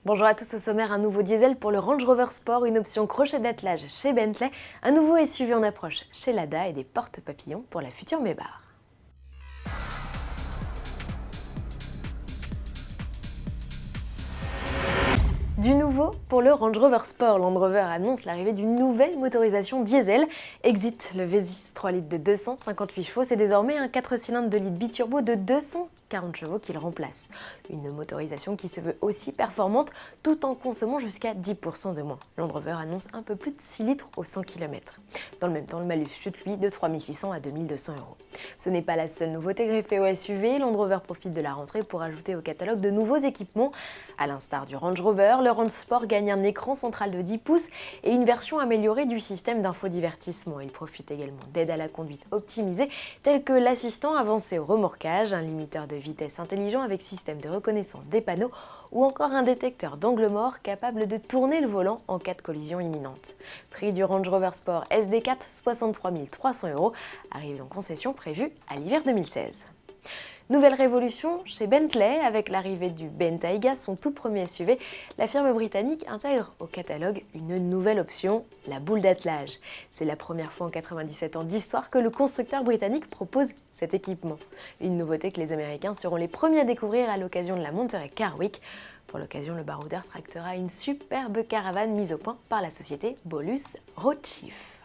Bonjour à tous, au sommaire, un nouveau diesel pour le Range Rover Sport, une option crochet d'attelage chez Bentley, un nouveau SUV en approche chez Lada et des porte-papillons pour la future Maybach. Du nouveau pour le Range Rover Sport, Land Rover annonce l'arrivée d'une nouvelle motorisation diesel. Exit le V6 3 litres de 258 chevaux, c'est désormais un 4 cylindres de litre biturbo de 240 chevaux qu'il remplace. Une motorisation qui se veut aussi performante tout en consommant jusqu'à 10% de moins. Land Rover annonce un peu plus de 6 litres au 100 km. Dans le même temps, le malus chute lui de 3 600 à 2 200 euros. Ce n'est pas la seule nouveauté greffée au SUV, Land Rover profite de la rentrée pour ajouter au catalogue de nouveaux équipements. À l'instar du Range Rover, le Range Sport gagne un écran central de 10 pouces et une version améliorée du système d'infodivertissement. Il profite également d'aides à la conduite optimisées telles que l'assistant avancé au remorquage, un limiteur de vitesse intelligent avec système de reconnaissance des panneaux ou encore un détecteur d'angle mort capable de tourner le volant en cas de collision imminente. Prix du Range Rover Sport SD4, 63 300 euros, arrive en concession prévue à l'hiver 2016. Nouvelle révolution chez Bentley, avec l'arrivée du Bentayga, son tout premier SUV, la firme britannique intègre au catalogue une nouvelle option, la boule d'attelage. C'est la première fois en 97 ans d'histoire que le constructeur britannique propose cet équipement. Une nouveauté que les Américains seront les premiers à découvrir à l'occasion de la Monterey Car Week. Pour l'occasion, le baroudeur tractera une superbe caravane mise au point par la société Bolus Roadchief.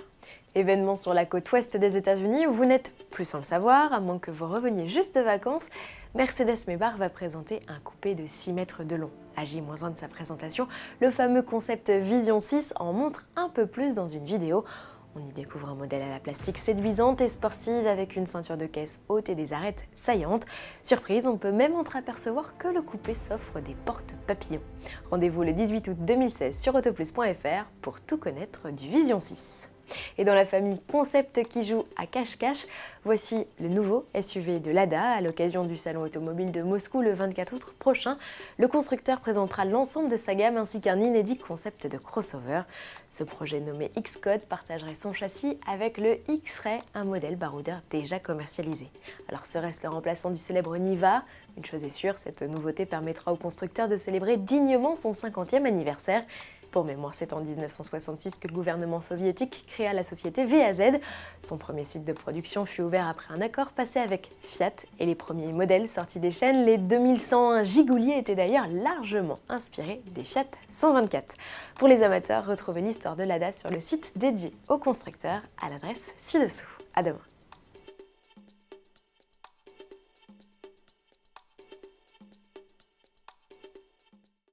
Événement sur la côte ouest des États-Unis, vous n'êtes plus sans le savoir, à moins que vous reveniez juste de vacances, Mercedes-Maybach va présenter un coupé de 6 mètres de long. À J-1 de sa présentation, le fameux concept Vision 6 en montre un peu plus dans une vidéo. On y découvre un modèle à la plastique séduisante et sportive avec une ceinture de caisse haute et des arêtes saillantes. Surprise, on peut même entreapercevoir que le coupé s'offre des porte-papillons. Rendez-vous le 18 août 2016 sur autoplus.fr pour tout connaître du Vision 6. Et dans la famille concept qui joue à cache-cache, voici le nouveau SUV de Lada. À l'occasion du salon automobile de Moscou le 24 août prochain, le constructeur présentera l'ensemble de sa gamme ainsi qu'un inédit concept de crossover. Ce projet nommé X-Code partagerait son châssis avec le X-Ray, un modèle baroudeur déjà commercialisé. Alors serait-ce le remplaçant du célèbre Niva? Une chose est sûre, cette nouveauté permettra au constructeur de célébrer dignement son 50e anniversaire. Pour mémoire, c'est en 1966 que le gouvernement soviétique créa la société VAZ. Son premier site de production fut ouvert après un accord passé avec Fiat et les premiers modèles sortis des chaînes, les 2101 Gigoulier, étaient d'ailleurs largement inspirés des Fiat 124. Pour les amateurs, retrouvez l'histoire de Lada sur le site dédié au constructeur à l'adresse ci-dessous. À demain.